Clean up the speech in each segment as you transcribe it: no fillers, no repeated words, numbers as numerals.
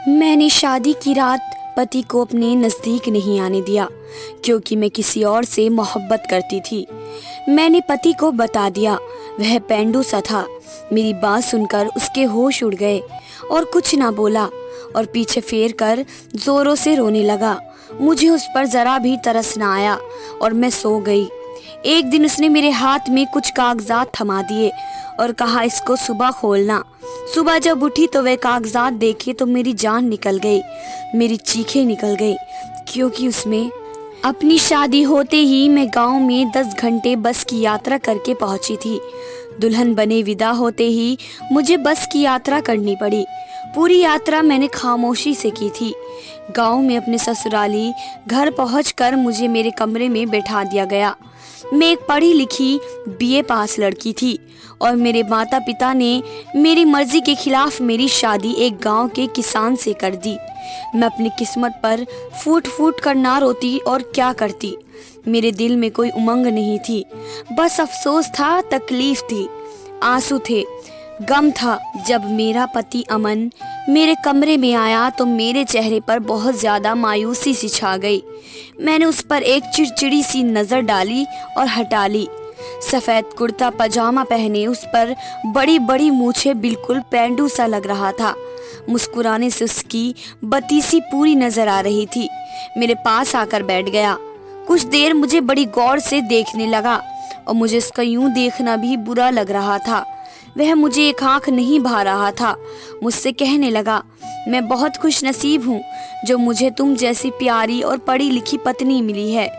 मैंने शादी की रात पति को अपने नज़दीक नहीं आने दिया क्योंकि मैं किसी और से मोहब्बत करती थी। मैंने पति को बता दिया। वह पेंडू सा था। मेरी बात सुनकर उसके होश उड़ गए और कुछ ना बोला और पीछे फेर कर जोरों से रोने लगा। मुझे उस पर जरा भी तरस ना आया और मैं सो गई। एक दिन उसने मेरे हाथ में कुछ कागजात थमा दिए और कहा, इसको सुबह खोलना। सुबह जब उठी तो वे कागजात देखे तो मेरी जान निकल गई, मेरी चीखें निकल गई, क्योंकि उसमें अपनी शादी होते ही मैं गांव में 10 घंटे बस की यात्रा करके पहुंची थी। दुल्हन बने विदा होते ही मुझे बस की यात्रा करनी पड़ी। पूरी यात्रा मैंने खामोशी से की थी। गांव में अपने ससुराली घर पहुंचकर मुझे मेरे कमरे में बैठा दिया गया। मैं एक पढ़ी लिखी बीए पास लड़की थी और मेरे माता पिता ने मेरी मर्जी के खिलाफ मेरी शादी एक गांव के किसान से कर दी। मैं अपनी किस्मत पर फूट फूट कर ना रोती और क्या करती। मेरे दिल में कोई उमंग नहीं थी, बस अफसोस था, तकलीफ थी, आंसू थे, गम था। जब मेरा पति अमन मेरे कमरे में आया तो मेरे चेहरे पर बहुत ज़्यादा मायूसी सी छा गई। मैंने उस पर एक चिड़चिड़ी सी नज़र डाली और हटा ली। सफ़ेद कुर्ता पजामा पहने, उस पर बड़ी बड़ी मूछें, बिल्कुल पेंडू सा लग रहा था। मुस्कुराने से उसकी बत्तीसी पूरी नज़र आ रही थी। मेरे पास आकर बैठ गया। कुछ देर मुझे बड़ी गौर से देखने लगा और मुझे उसका यूं देखना भी बुरा लग रहा था। वह मुझे एक आंख नहीं भा रहा था। मुझसे कहने लगा, मैं बहुत खुश नसीब हूँ जो मुझे तुम जैसी प्यारी और पढ़ी लिखी पत्नी मिली है।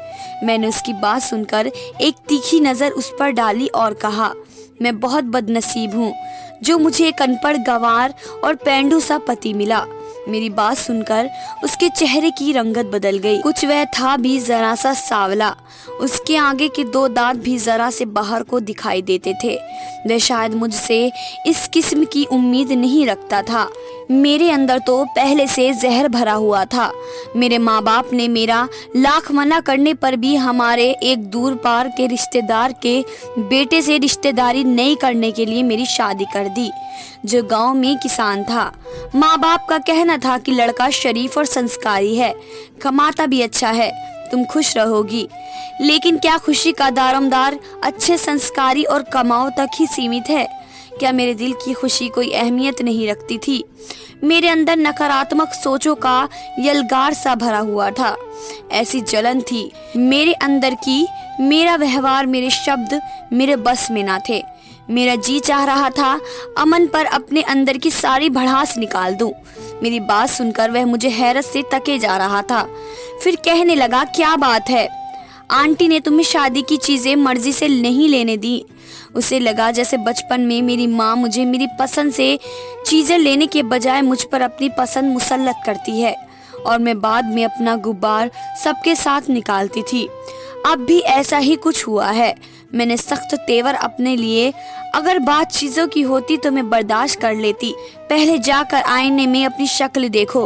मैंने उसकी बात सुनकर एक तीखी नज़र उस पर डाली और कहा, मैं बहुत बदनसीब हूँ जो मुझे एक अनपढ़ गंवार और पेंडू सा पति मिला। मेरी बात सुनकर उसके चेहरे की रंगत बदल गई। कुछ वह था भी जरा सा सांवला। उसके आगे के 2 दांत भी जरा से बाहर को दिखाई देते थे। वह शायद मुझसे इस किस्म की उम्मीद नहीं रखता था। मेरे अंदर तो पहले से जहर भरा हुआ था। मेरे माँ बाप ने मेरा लाख मना करने पर भी हमारे एक दूर पार के रिश्तेदार के बेटे से रिश्तेदारी नहीं करने के लिए मेरी शादी कर दी, जो गांव में किसान था। माँ बाप का कहना था कि लड़का शरीफ और संस्कारी है, कमाता भी अच्छा है, तुम खुश रहोगी। लेकिन क्या खुशी का दारोमदार अच्छे संस्कारी और कमाओ तक ही सीमित है? क्या मेरे दिल की खुशी कोई अहमियत नहीं रखती थी? मेरे अंदर नकारात्मक सोचों का यलगार सा भरा हुआ था। ऐसी जलन थी मेरे अंदर की मेरा व्यवहार, मेरे शब्द मेरे बस में ना थे। मेरा जी चाह रहा था अमन पर अपने अंदर की सारी भड़ास निकाल दूं। मेरी बात सुनकर वह मुझे हैरत से तके जा रहा था। फिर कहने लगा, क्या बात है? आंटी ने तुम्हें शादी की चीज़ें मर्जी से नहीं लेने दी। उसे लगा जैसे बचपन में मेरी माँ मुझे मेरी पसंद से चीज़ें लेने के बजाय मुझ पर अपनी पसंद मुसल्लत करती है और मैं बाद में अपना गुब्बार सबके साथ निकालती थी। अब भी ऐसा ही कुछ हुआ है। मैंने सख्त तेवर अपने लिए। अगर बात चीज़ों की होती तो मैं बर्दाश्त कर लेती। पहले जाकर आईने में अपनी शक्ल देखो।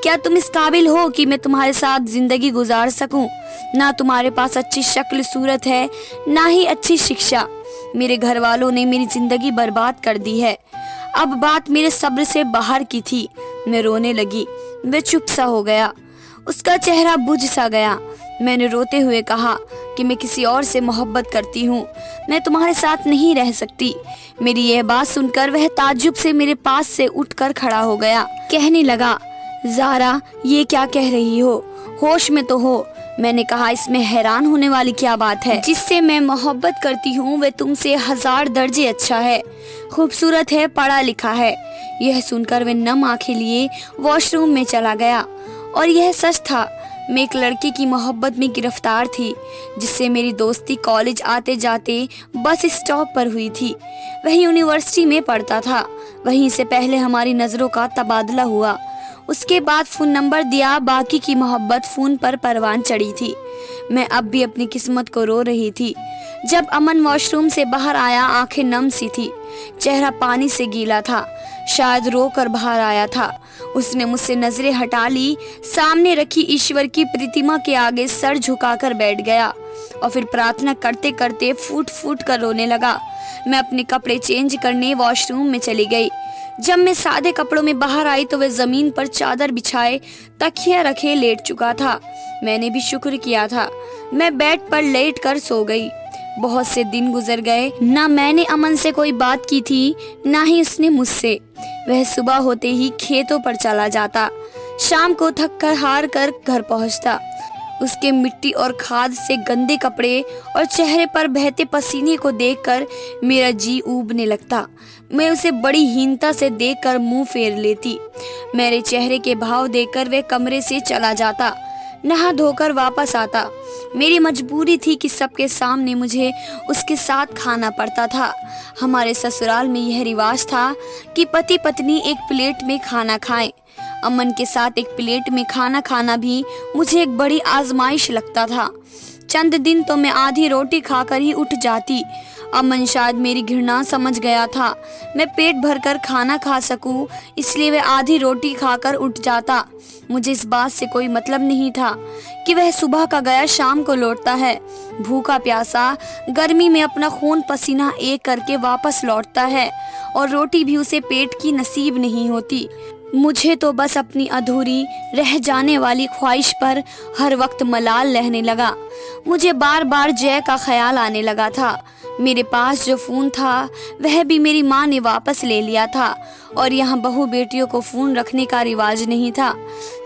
क्या तुम इस काबिल हो कि मैं तुम्हारे साथ जिंदगी गुजार सकूं? ना तुम्हारे पास अच्छी शक्ल सूरत है, ना ही अच्छी शिक्षा। मेरे घर वालों ने मेरी जिंदगी बर्बाद कर दी है। अब बात मेरे सब्र से बाहर की थी। मैं रोने लगी। वह चुप सा हो गया। उसका चेहरा बुझ सा गया। मैंने रोते हुए कहा कि मैं किसी और से मोहब्बत करती हूँ, मैं तुम्हारे साथ नहीं रह सकती। मेरी यह बात सुनकर वह ताज्जुब से मेरे पास से उठकर खड़ा हो गया। कहने लगा, ज़ारा ये क्या कह रही हो? होश में तो हो। मैंने कहा, इसमें हैरान होने वाली क्या बात है? जिससे मैं मोहब्बत करती हूँ वह तुमसे 1000 दर्जे अच्छा है, खूबसूरत है, पढ़ा लिखा है। यह सुनकर वह नम आंखें लिए वॉशरूम में चला गया। और यह सच था, मैं एक लड़के की मोहब्बत में गिरफ्तार थी जिससे मेरी दोस्ती कॉलेज आते जाते बस स्टॉप पर हुई थी। वही यूनिवर्सिटी में पढ़ता था। वहीं से पहले हमारी नज़रों का तबादला हुआ। उसके बाद फ़ोन नंबर दिया। बाकी की मोहब्बत फ़ोन पर परवान चढ़ी थी। मैं अब भी अपनी किस्मत को रो रही थी। जब अमन वॉशरूम से बाहर आया, आंखें नम सी थी, चेहरा पानी से गीला था, शायद रो कर बाहर आया था। उसने मुझसे नजरें हटा ली, सामने रखी ईश्वर की प्रतिमा के आगे सर झुकाकर बैठ गया और फिर प्रार्थना करते करते फूट फूट कर रोने लगा। मैं अपने कपड़े चेंज करने वॉशरूम में चली गई। जब मैं सादे कपड़ों में बाहर आई तो वह जमीन पर चादर बिछाए तकिया रखे लेट चुका था। मैंने भी शुक्र किया था। मैं बेड पर लेट कर सो गई। बहुत से दिन गुजर गए, ना मैंने अमन से कोई बात की थी, ना ही उसने मुझसे। वह सुबह होते ही खेतों पर चला जाता, शाम को थक कर हार कर घर पहुंचता। उसके मिट्टी और खाद से गंदे कपड़े और चेहरे पर बहते पसीने को देखकर मेरा जी ऊबने लगता। मैं उसे बड़ी हीनता से देखकर मुंह फेर लेती। मेरे चेहरे के भाव देखकर वह कमरे से चला जाता, नहा धोकर वापस आता। मेरी मजबूरी थी कि सबके सामने मुझे उसके साथ खाना पड़ता था। हमारे ससुराल में यह रिवाज था कि पति पत्नी एक प्लेट में खाना खाएं। अमन के साथ एक प्लेट में खाना खाना भी मुझे एक बड़ी आजमाइश लगता था। चंद दिन तो मैं आधी रोटी खाकर ही उठ जाती। अमन शायद मेरी घृणा समझ गया था। मैं पेट भरकर खाना खा सकूं, इसलिए वह आधी रोटी खाकर उठ जाता। मुझे इस बात से कोई मतलब नहीं था कि वह सुबह का गया शाम को लौटता है। भूखा प्यासा गर्मी में अपना खून पसीना एक करके वापस लौटता है और रोटी भी उसे पेट की नसीब नहीं होती। मुझे तो बस अपनी अधूरी रह जाने वाली ख्वाहिश पर हर वक्त मलाल रहने लगा। मुझे बार बार जय का ख्याल आने लगा था। मेरे पास जो फ़ोन था वह भी मेरी माँ ने वापस ले लिया था और यहाँ बहू बेटियों को फ़ोन रखने का रिवाज नहीं था।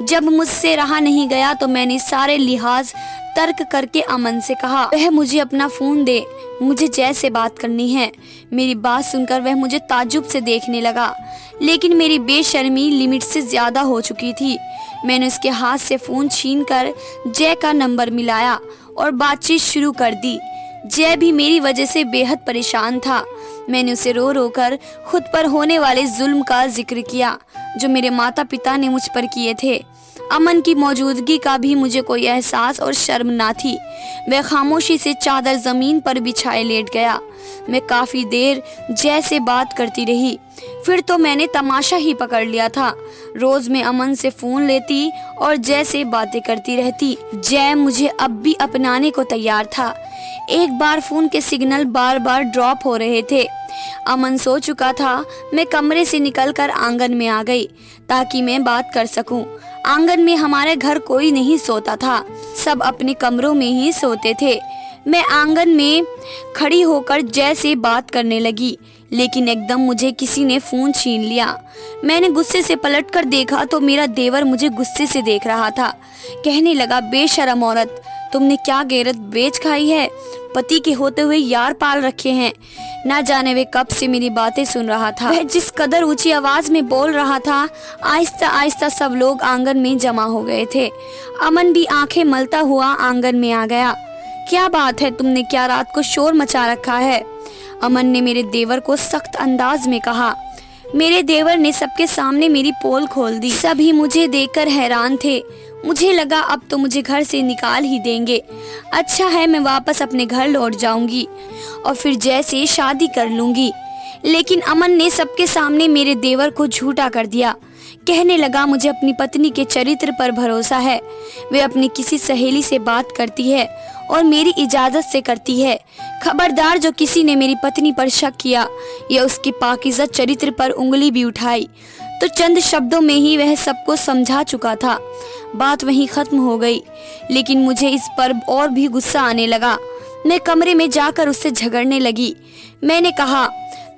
जब मुझसे रहा नहीं गया तो मैंने सारे लिहाज तर्क करके अमन से कहा वह मुझे अपना फ़ोन दे, मुझे जय से बात करनी है। मेरी बात सुनकर वह मुझे ताज्जुब से देखने लगा, लेकिन मेरी बेशर्मी लिमिट से ज़्यादा हो चुकी थी। मैंने उसके हाथ से फ़ोन छीनकर जय का नंबर मिलाया और बातचीत शुरू कर दी। जय भी मेरी वजह से बेहद परेशान था। मैंने उसे रो रो कर खुद पर होने वाले जुल्म का जिक्र किया जो मेरे माता पिता ने मुझ पर किए थे। अमन की मौजूदगी का भी मुझे कोई एहसास और शर्म ना थी। वह खामोशी से चादर जमीन पर बिछाए लेट गया। मैं काफी देर जय से बात करती रही। फिर तो मैंने तमाशा ही पकड़ लिया था। रोज मैं अमन से फोन लेती और जय से बातें करती रहती। जय मुझे अब भी अपनाने को तैयार था। एक बार फोन के सिग्नल बार बार ड्रॉप हो रहे थे। अमन सो चुका था। मैं कमरे से निकलकर आंगन में आ गई ताकि मैं बात कर सकूं। आंगन में हमारे घर कोई नहीं सोता था, सब अपने कमरों में ही सोते थे। मैं आंगन में खड़ी होकर जय से बात करने लगी, लेकिन एकदम मुझे किसी ने फोन छीन लिया। मैंने गुस्से से पलटकर देखा तो मेरा देवर मुझे गुस्से से देख रहा था। कहने लगा, बेशरम औरत, तुमने क्या गैरत बेच खाई है? पति के होते हुए यार पाल रखे हैं। ना जाने वे कब से मेरी बातें सुन रहा था। वह जिस कदर ऊंची आवाज में बोल रहा था, आहिस्ता आहिस्ता सब लोग आंगन में जमा हो गए थे। अमन भी आंखें मलता हुआ आंगन में आ गया। क्या बात है, तुमने क्या रात को शोर मचा रखा है? अमन ने मेरे देवर को सख्त अंदाज में कहा। मेरे देवर ने सबके सामने मेरी पोल खोल दी। सभी मुझे देखकर हैरान थे। मुझे लगा अब तो मुझे घर से निकाल ही देंगे। अच्छा है, मैं वापस अपने घर लौट जाऊंगी और फिर जय से शादी कर लूंगी। लेकिन अमन ने सबके सामने मेरे देवर को झूठा कर दिया। कहने लगा, मुझे अपनी पत्नी के चरित्र पर भरोसा है। वे अपनी किसी सहेली से बात करती है और मेरी इजाजत से करती है। खबरदार, जो किसी ने मेरी पत्नी पर शक किया या उसके पाकीज़ा चरित्र पर उंगली भी उठाई तो चंद शब्दों में ही वह सबको समझा चुका था। बात वहीं खत्म हो गई, लेकिन मुझे इस पर और भी गुस्सा आने लगा। मैं कमरे में जाकर उससे झगड़ने लगी। मैंने कहा,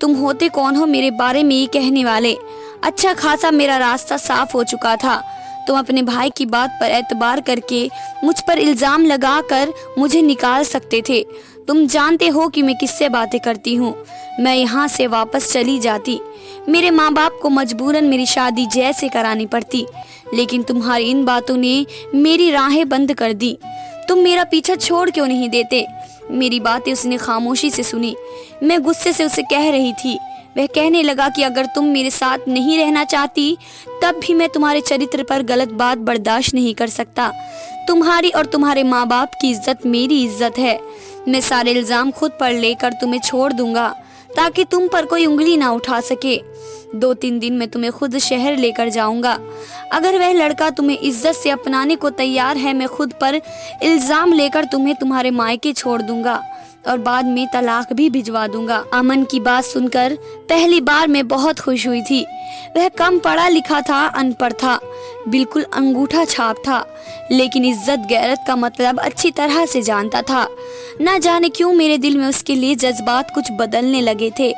तुम होते कौन हो मेरे बारे में ये कहने वाले? अच्छा खासा मेरा रास्ता साफ हो चुका था। तुम अपने भाई की बात पर एतबार करके मुझ पर इल्जाम लगाकर मुझे निकाल सकते थे। तुम जानते हो कि मैं किससे बातें करती हूँ। मैं यहाँ से वापस चली जाती। मेरे माँ बाप को मजबूरन मेरी शादी जय से करानी पड़ती, लेकिन तुम्हारी इन बातों ने मेरी राहें बंद कर दी। तुम मेरा पीछा छोड़ क्यों नहीं देते? मेरी बातें उसने खामोशी से सुनी। मैं गुस्से से उसे कह रही थी। वह कहने लगा कि अगर तुम मेरे साथ नहीं रहना चाहती तब भी मैं तुम्हारे चरित्र पर गलत बात बर्दाश्त नहीं कर सकता। तुम्हारी और तुम्हारे माँ बाप की इज्जत मेरी इज्जत है। मैं सारे इल्जाम खुद पर लेकर तुम्हें छोड़ दूंगा ताकि तुम पर कोई उंगली ना उठा सके। 2-3 दिन में तुम्हें खुद शहर लेकर जाऊंगा। अगर वह लड़का तुम्हें इज्जत से अपनाने को तैयार है, मैं खुद पर इल्जाम लेकर तुम्हें तुम्हारे मायके छोड़ दूंगा। और बाद में तलाक भी भिजवा दूंगा। अमन की बात सुनकर पहली बार मैं बहुत खुश हुई थी। वह कम पढ़ा लिखा था, अनपढ़ था, बिल्कुल अंगूठा छाप था, लेकिन इज्जत गैरत का मतलब अच्छी तरह से जानता था। न जाने क्यों मेरे दिल में उसके लिए जज्बात कुछ बदलने लगे थे,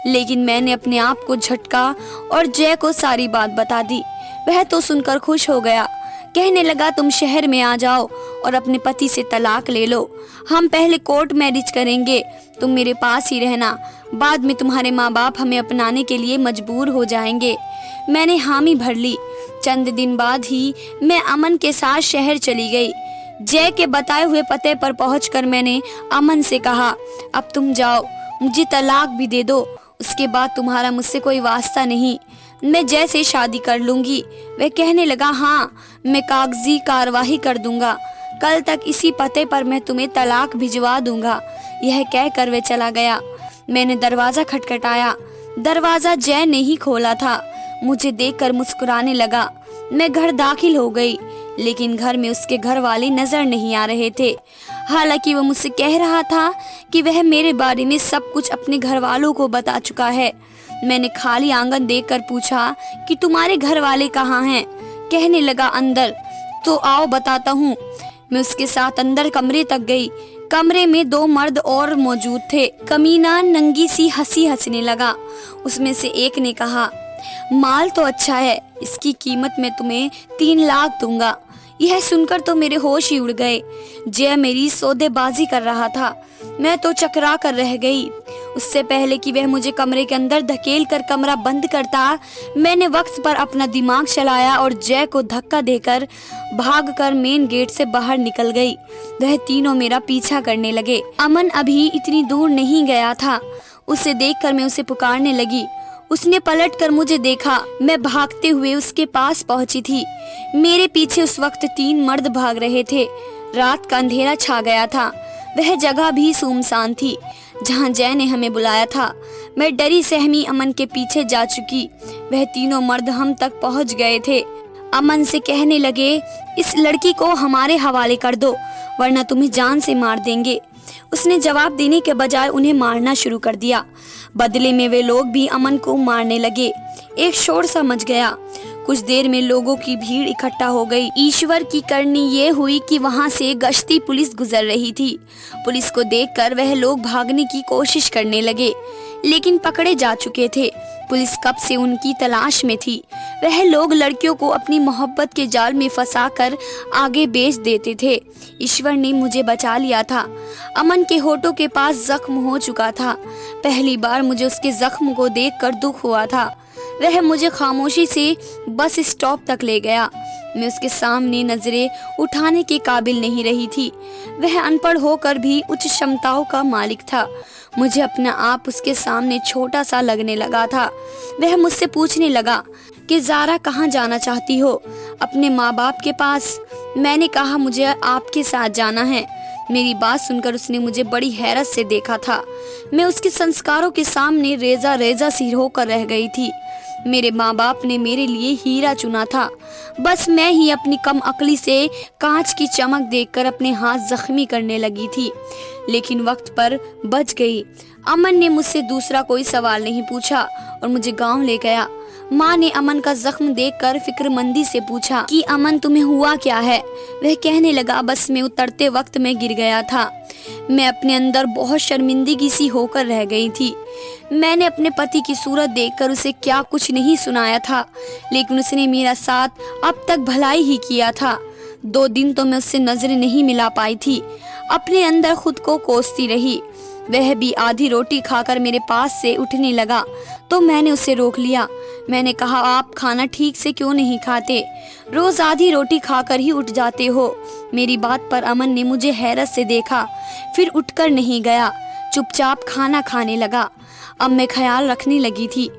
लेकिन मैंने अपने आप को झटका और जय को सारी बात बता दी। वह तो सुनकर खुश हो गया, कहने लगा तुम शहर में आ जाओ और अपने पति से तलाक ले लो। हम पहले कोर्ट मैरिज करेंगे, तुम मेरे पास ही रहना, बाद में तुम्हारे माँ बाप हमें अपनाने के लिए मजबूर हो जाएंगे। मैंने हामी भर ली। चंद दिन बाद ही मैं अमन के साथ शहर चली गई। जय के बताए हुए पते पर पहुंचकर मैंने अमन से कहा, अब तुम जाओ, मुझे तलाक भी दे दो, उसके बाद तुम्हारा मुझसे कोई वास्ता नहीं, मैं जय से शादी कर लूंगी। वह कहने लगा, हाँ मैं कागजी कार्रवाई कर दूंगा, कल तक इसी पते पर मैं तुम्हें तलाक भिजवा दूंगा। यह कहकर वह चला गया। मैंने दरवाजा खटखटाया, दरवाजा जय ने ही खोला था। मुझे देखकर मुस्कुराने लगा। मैं घर दाखिल हो गई, लेकिन घर में उसके घर वाले नजर नहीं आ रहे थे। हालांकि वह मुझसे कह रहा था कि वह मेरे बारे में सब कुछ अपने घर वालों को बता चुका है। मैंने खाली आंगन देखकर पूछा कि तुम्हारे घर वाले कहाँ हैं? कहने लगा, अंदर। तो आओ बताता हूँ। मैं उसके साथ अंदर कमरे तक गई। कमरे में 2 मर्द और मौजूद थे। कमीना नंगी सी हंसी हंसने लगा। उसमें से एक ने कहा, माल तो अच्छा है, इसकी कीमत मैं तुम्हें 3 लाख दूंगा। यह सुनकर तो मेरे होश ही उड़ गए। जय मेरी सौदेबाजी कर रहा था, मैं तो चकरा कर रह गई। उससे पहले कि वह मुझे कमरे के अंदर धकेल कर कमरा बंद करता, मैंने वक्त पर अपना दिमाग चलाया और जय को धक्का देकर भागकर मेन गेट से बाहर निकल गई। वह तीनों मेरा पीछा करने लगे। अमन अभी इतनी दूर नहीं गया था। उसे देखकर मैं उसे पुकारने लगी। उसने पलटकर मुझे देखा। मैं भागते हुए उसके पास पहुंची थी। मेरे पीछे उस वक्त 3 मर्द भाग रहे थे। रात का अंधेरा छा गया था। वह जगह भी सुनसान थी जहां जय ने हमें बुलाया था। मैं डरी सहमी अमन के पीछे जा चुकी। वह तीनों मर्द हम तक पहुंच गए थे। अमन से कहने लगे, इस लड़की को हमारे हवाले कर दो, वरना तुम्हें जान से मार देंगे। उसने जवाब देने के बजाय उन्हें मारना शुरू कर दिया। बदले में वे लोग भी अमन को मारने लगे। एक शोर सा मच गया। कुछ देर में लोगों की भीड़ इकट्ठा हो गई। ईश्वर की करनी ये हुई कि वहां से गश्ती पुलिस गुजर रही थी। पुलिस को देखकर वह लोग भागने की कोशिश करने लगे, लेकिन पकड़े जा चुके थे। पुलिस कब से उनकी तलाश में थी। वह लोग लड़कियों को अपनी मोहब्बत के जाल में फंसाकर आगे बेच देते थे। ईश्वर ने मुझे बचा लिया था। अमन के होठों के पास जख्म हो चुका था। पहली बार मुझे उसके जख्म को देखकर दुख हुआ था। वह मुझे खामोशी से बस स्टॉप तक ले गया। मैं उसके सामने नजरें उठाने के काबिल नहीं रही थी। वह अनपढ़ होकर भी उच्च क्षमताओं का मालिक था। मुझे अपना आप उसके सामने छोटा सा लगने लगा था। वह मुझसे पूछने लगा कि ज़ारा कहाँ जाना चाहती हो? अपने माँ बाप के पास। मैंने कहा, मुझे आपके साथ जाना है। मेरी बात सुनकर उसने मुझे बड़ी हैरत से देखा था। मैं उसके संस्कारों के सामने रेजा रेजा सी होकर रह गई थी। मेरे माँ बाप ने मेरे लिए हीरा चुना था। बस मैं ही अपनी कम अक्ली से कांच की चमक देखकर अपने हाथ जख्मी करने लगी थी, लेकिन वक्त पर बच गई। अमन ने मुझसे दूसरा कोई सवाल नहीं पूछा और मुझे गांव ले गया। माँ ने अमन का जख्म देखकर फिक्रमंदी से पूछा कि अमन तुम्हें हुआ क्या है? वह कहने लगा, बस मैं उतरते वक्त में गिर गया था। मैं अपने अंदर बहुत शर्मिंदगी सी होकर रह गई थी। मैंने अपने पति की सूरत देखकर उसे क्या कुछ नहीं सुनाया था, लेकिन उसने मेरा साथ अब तक भलाई ही किया था। 2 दिन तो मैं उससे नजरें नहीं मिला पाई थी। अपने अंदर खुद को कोसती रही। वह भी आधी रोटी खाकर मेरे पास से उठने लगा तो मैंने उसे रोक लिया। मैंने कहा, आप खाना ठीक से क्यों नहीं खाते? रोज आधी रोटी खाकर ही उठ जाते हो। मेरी बात पर अमन ने मुझे हैरत से देखा, फिर उठकर नहीं गया, चुपचाप खाना खाने लगा। अब मैं ख्याल रखने लगी थी।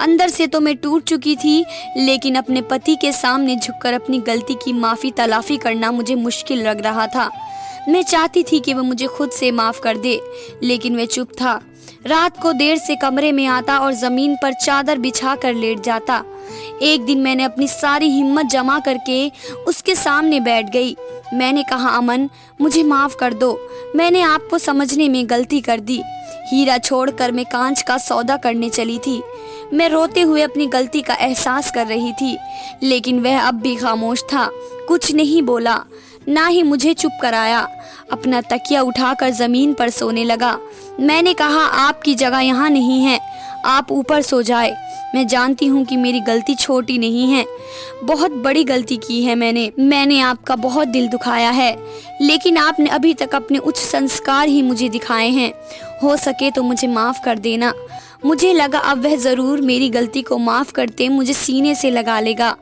अंदर से तो मैं टूट चुकी थी, लेकिन अपने पति के सामने झुककर अपनी गलती की माफी तलाफी करना मुझे मुश्किल लग रहा था। मैं चाहती थी कि वह मुझे खुद से माफ कर दे, लेकिन वह चुप था। रात को देर से कमरे में आता और जमीन पर चादर बिछा कर लेट जाता। एक दिन मैंने अपनी सारी हिम्मत जमा करके उसके सामने बैठ गई। मैंने कहा, अमन मुझे माफ़ कर दो, मैंने आपको समझने में गलती कर दी। हीरा छोड़कर मैं कांच का सौदा करने चली थी। मैं रोते हुए अपनी गलती का एहसास कर रही थी, लेकिन वह अब भी खामोश था, कुछ नहीं बोला, ना ही मुझे चुप कराया। अपना तकिया उठाकर ज़मीन पर सोने लगा। मैंने कहा, आपकी जगह यहाँ नहीं है, आप ऊपर सो जाए। मैं जानती हूँ कि मेरी गलती छोटी नहीं है, बहुत बड़ी गलती की है मैंने आपका बहुत दिल दुखाया है, लेकिन आपने अभी तक अपने उच्च संस्कार ही मुझे दिखाए हैं। हो सके तो मुझे माफ़ कर देना। मुझे लगा अब वह ज़रूर मेरी गलती को माफ़ करते मुझे सीने से लगा लेगा,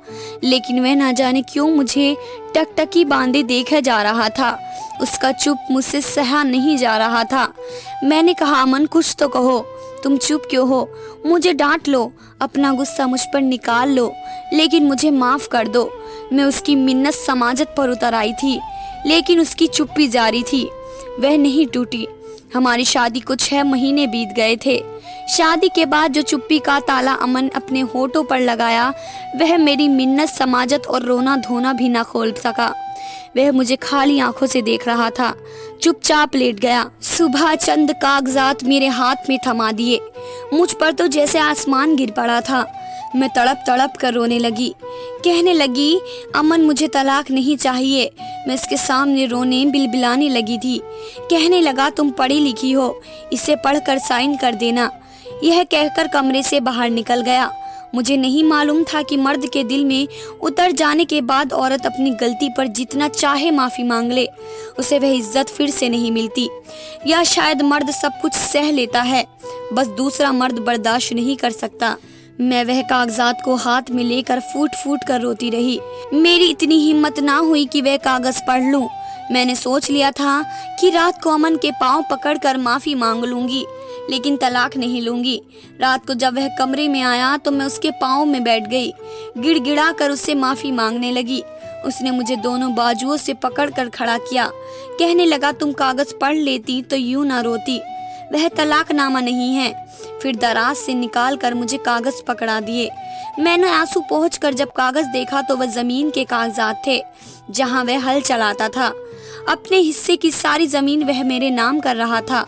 लेकिन वह ना जाने क्यों मुझे टकटकी बांधे देखा जा रहा था। उसका चुप मुझसे सहा नहीं जा रहा था। मैंने कहा, अमन कुछ तो कहो, तुम चुप क्यों हो? मुझे डांट लो, अपना गुस्सा मुझ पर निकाल लो, लेकिन मुझे माफ़ कर दो। मैं उसकी मिन्नत समाजत पर उतर आई थी, लेकिन उसकी चुप्पी जारी थी, वह नहीं टूटी। हमारी शादी को 6 महीने बीत गए थे। शादी के बाद जो चुप्पी का ताला अमन अपने होठों पर लगाया, वह मेरी मिन्नत समाजत और रोना धोना भी ना खोल सका। वह मुझे खाली आंखों से देख रहा था, चुपचाप लेट गया। सुबह चंद कागजात मेरे हाथ में थमा दिए। मुझ पर तो जैसे आसमान गिर पड़ा था। मैं तड़प तड़प कर रोने लगी, कहने लगी, अमन मुझे तलाक नहीं चाहिए। मैं इसके सामने रोने बिलबिलाने लगी थी। कहने लगा, तुम पढ़ी लिखी हो, इसे पढ़कर साइन कर देना। यह कहकर कमरे से बाहर निकल गया। मुझे नहीं मालूम था कि मर्द के दिल में उतर जाने के बाद औरत अपनी गलती पर जितना चाहे माफ़ी मांग ले, उसे वह इज्जत फिर से नहीं मिलती। या शायद मर्द सब कुछ सह लेता है, बस दूसरा मर्द बर्दाश्त नहीं कर सकता। मैं वह कागजात को हाथ में लेकर फूट फूट कर रोती रही। मेरी इतनी हिम्मत ना हुई कि वह कागज पढ़ लूं। मैंने सोच लिया था कि रात को अमन के पाँव पकड़कर माफ़ी मांग लूंगी, लेकिन तलाक नहीं लूंगी। रात को जब वह कमरे में आया तो मैं उसके पाँव में बैठ गई, गिड़गिड़ा कर उससे माफ़ी मांगने लगी। उसने मुझे दोनों बाजुओं से पकड़कर खड़ा किया, कहने लगा, तुम कागज पढ़ लेती तो यूं ना रोती, वह तलाकनामा नहीं है। फिर दराज से निकाल कर मुझे कागज पकड़ा दिए। मैंने आंसू पोंछकर जब कागज देखा तो वह जमीन के कागजात थे, जहाँ वह हल चलाता था। अपने हिस्से की सारी जमीन वह मेरे नाम कर रहा था।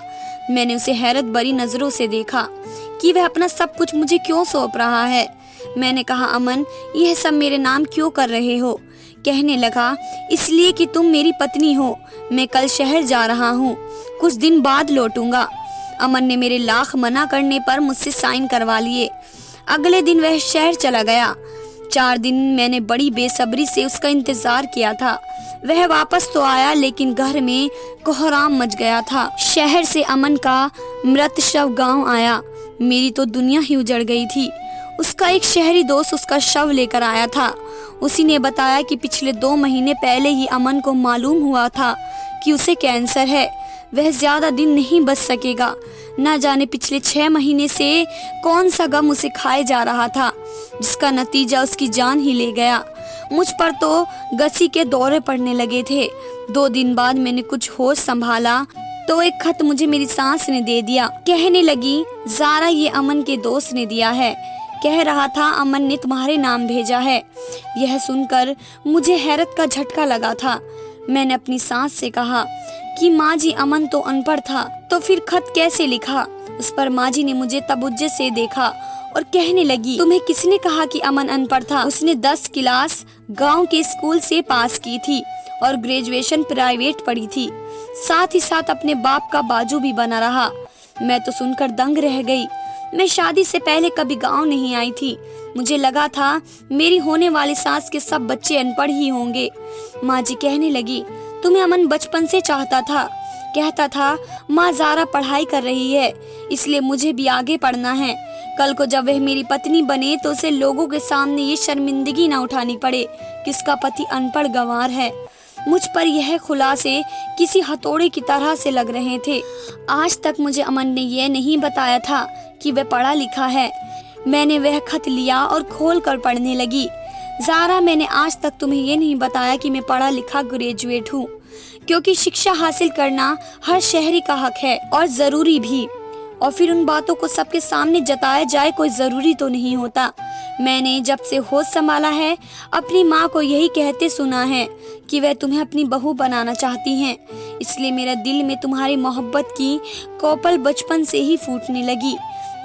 मैंने उसे हैरत भरी नजरों से देखा कि वह अपना सब कुछ मुझे क्यों सौंप रहा है। मैंने कहा, अमन यह सब मेरे नाम क्यों कर रहे हो? कहने लगा, इसलिए कि तुम मेरी पत्नी हो। मैं कल शहर जा रहा हूँ, कुछ दिन बाद लौटूंगा। अमन ने मेरे लाख मना करने पर मुझसे साइन करवा लिए। अगले दिन वह शहर चला गया। 4 दिन मैंने बड़ी बेसब्री से उसका इंतजार किया था। वह वापस तो आया, लेकिन घर में कोहराम मच गया था। शहर से अमन का मृत शव गांव आया। मेरी तो दुनिया ही उजड़ गई थी। उसका एक शहरी दोस्त उसका शव लेकर आया था। उसी ने बताया कि पिछले 2 महीने पहले ही अमन को मालूम हुआ था कि उसे कैंसर है, वह ज्यादा दिन नहीं बच सकेगा। न जाने पिछले 6 महीने से कौन सा गम उसे खाए जा रहा था, जिसका नतीजा उसकी जान ही ले गया। मुझ पर तो गसी के दौरे पड़ने लगे थे। 2 दिन बाद मैंने कुछ होश संभाला तो एक खत मुझे मेरी सास ने दे दिया। कहने लगी, ज़ारा ये अमन के दोस्त ने दिया है, कह रहा था अमन ने तुम्हारे नाम भेजा है। यह सुनकर मुझे हैरत का झटका लगा था। मैंने अपनी सास से कहा कि माँ जी, अमन तो अनपढ़ था, तो फिर खत कैसे लिखा? उस पर माँ जी ने मुझे तबुज्जे से देखा और कहने लगी, तुम्हें किसने कहा कि अमन अनपढ़ था? उसने 10 क्लास गांव के स्कूल से पास की थी और ग्रेजुएशन प्राइवेट पढ़ी थी। साथ ही साथ अपने बाप का बाजू भी बना रहा। मैं तो सुनकर दंग रह गई। मैं शादी से पहले कभी गांव नहीं आई थी। मुझे लगा था मेरी होने वाली सास के सब बच्चे अनपढ़ ही होंगे। माँ जी कहने लगी, तुम्हें अमन बचपन से चाहता था, कहता था माँ ज़ारा पढ़ाई कर रही है, इसलिए मुझे भी आगे पढ़ना है। कल को जब वह मेरी पत्नी बने तो उसे लोगों के सामने ये शर्मिंदगी ना उठानी पड़े कि उसका पति अनपढ़ गंवार है। मुझ पर यह खुलासे किसी हथौड़े की तरह से लग रहे थे। आज तक मुझे अमन ने यह नहीं बताया था कि वह पढ़ा लिखा है। मैंने वह खत लिया और खोल कर पढ़ने लगी। ज़ारा, मैंने आज तक तुम्हें यह नहीं बताया कि मैं पढ़ा लिखा ग्रेजुएट हूँ, क्योंकि शिक्षा हासिल करना हर शहरी का हक है और ज़रूरी भी। और फिर उन बातों को सबके सामने जताया जाए कोई ज़रूरी तो नहीं होता। मैंने जब से होश संभाला है अपनी माँ को यही कहते सुना है कि वह तुम्हें अपनी बहू बनाना चाहती हैं, इसलिए मेरा दिल में तुम्हारी मोहब्बत की कोपल बचपन से ही फूटने लगी।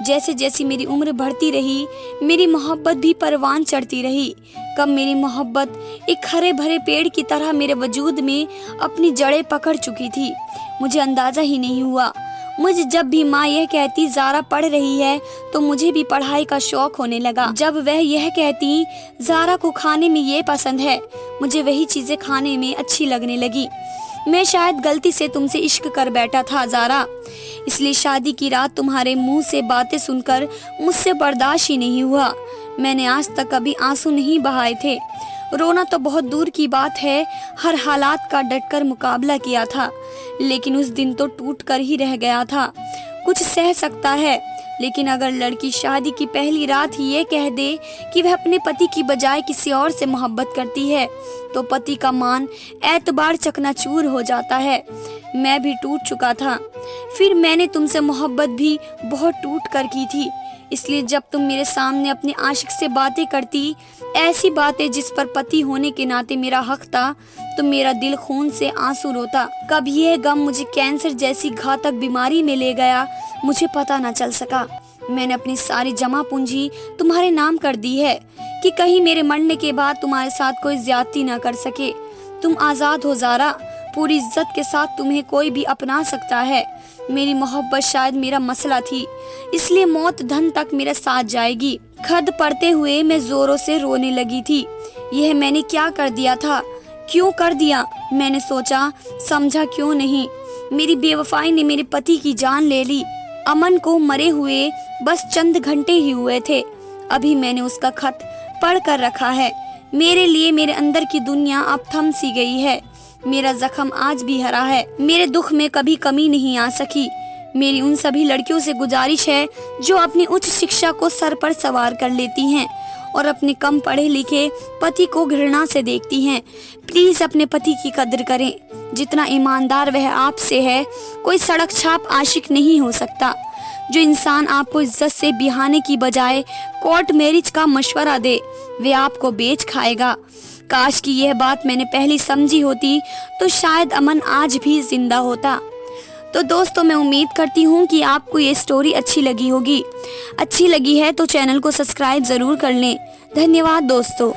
जैसे जैसे मेरी उम्र बढ़ती रही मेरी मोहब्बत भी परवान चढ़ती रही। कब मेरी मोहब्बत एक हरे भरे पेड़ की तरह मेरे वजूद में अपनी जड़ें पकड़ चुकी थी, मुझे अंदाज़ा ही नहीं हुआ। मुझे जब भी माँ यह कहती ज़ारा पढ़ रही है तो मुझे भी पढ़ाई का शौक होने लगा। जब वह यह कहती ज़ारा को खाने में ये पसंद है, मुझे वही चीज़ें खाने में अच्छी लगने लगी। मैं शायद गलती से तुमसे इश्क कर बैठा था ज़ारा, इसलिए शादी की रात तुम्हारे मुंह से बातें सुनकर मुझसे बर्दाश्त ही नहीं हुआ। मैंने आज तक कभी आंसू नहीं बहाए थे, रोना तो बहुत दूर की बात है, हर हालात का डटकर मुकाबला किया था, लेकिन उस दिन तो टूट कर ही रह गया था। कुछ सह सकता है, लेकिन अगर लड़की शादी की पहली रात ही ये कह दे कि वह अपने पति की बजाय किसी और से मोहब्बत करती है तो पति का मान एतबार चकनाचूर हो जाता है। मैं भी टूट चुका था, फिर मैंने तुमसे मोहब्बत भी बहुत टूट कर की थी, इसलिए जब तुम मेरे सामने अपने आशिक से बातें करती, ऐसी बातें जिस पर पति होने के नाते मेरा हक था, तो मेरा दिल खून से आंसू रोता। कब यह गम मुझे कैंसर जैसी घातक बीमारी में ले गया मुझे पता न चल सका। मैंने अपनी सारी जमा पूंजी तुम्हारे नाम कर दी है कि कहीं मेरे मरने के बाद तुम्हारे साथ कोई ज्यादती न कर सके। तुम आज़ाद हो ज़ारा, पूरी इज्जत के साथ तुम्हें कोई भी अपना सकता है। मेरी मोहब्बत शायद मेरा मसला थी, इसलिए मौत धन तक मेरे साथ जाएगी। खद पड़ते हुए मैं जोरों से रोने लगी थी। यह मैंने क्या कर दिया था, क्यों कर दिया? मैंने सोचा समझा क्यों नहीं। मेरी बेवफाई ने मेरे पति की जान ले ली। अमन को मरे हुए बस चंद घंटे ही हुए थे, अभी मैंने उसका खत पढ़ कर रखा है। मेरे लिए मेरे अंदर की दुनिया अब थम सी गई है। मेरा जख्म आज भी हरा है, मेरे दुख में कभी कमी नहीं आ सकी। मेरी उन सभी लड़कियों से गुजारिश है जो अपनी उच्च शिक्षा को सर पर सवार कर लेती हैं और अपने कम पढ़े लिखे पति को घृणा से देखती हैं, प्लीज अपने पति की कदर करें। जितना ईमानदार वह आपसे है, कोई सड़क छाप आशिक नहीं हो सकता। जो इंसान आपको इज्जत से बिहाने की बजाय कोर्ट मैरिज का मशवरा दे, वे आपको बेच खाएगा। काश कि यह बात मैंने पहले समझी होती तो शायद अमन आज भी जिंदा होता। तो दोस्तों, मैं उम्मीद करती हूँ कि आपको ये स्टोरी अच्छी लगी होगी। अच्छी लगी है तो चैनल को सब्सक्राइब ज़रूर कर लें। धन्यवाद दोस्तों।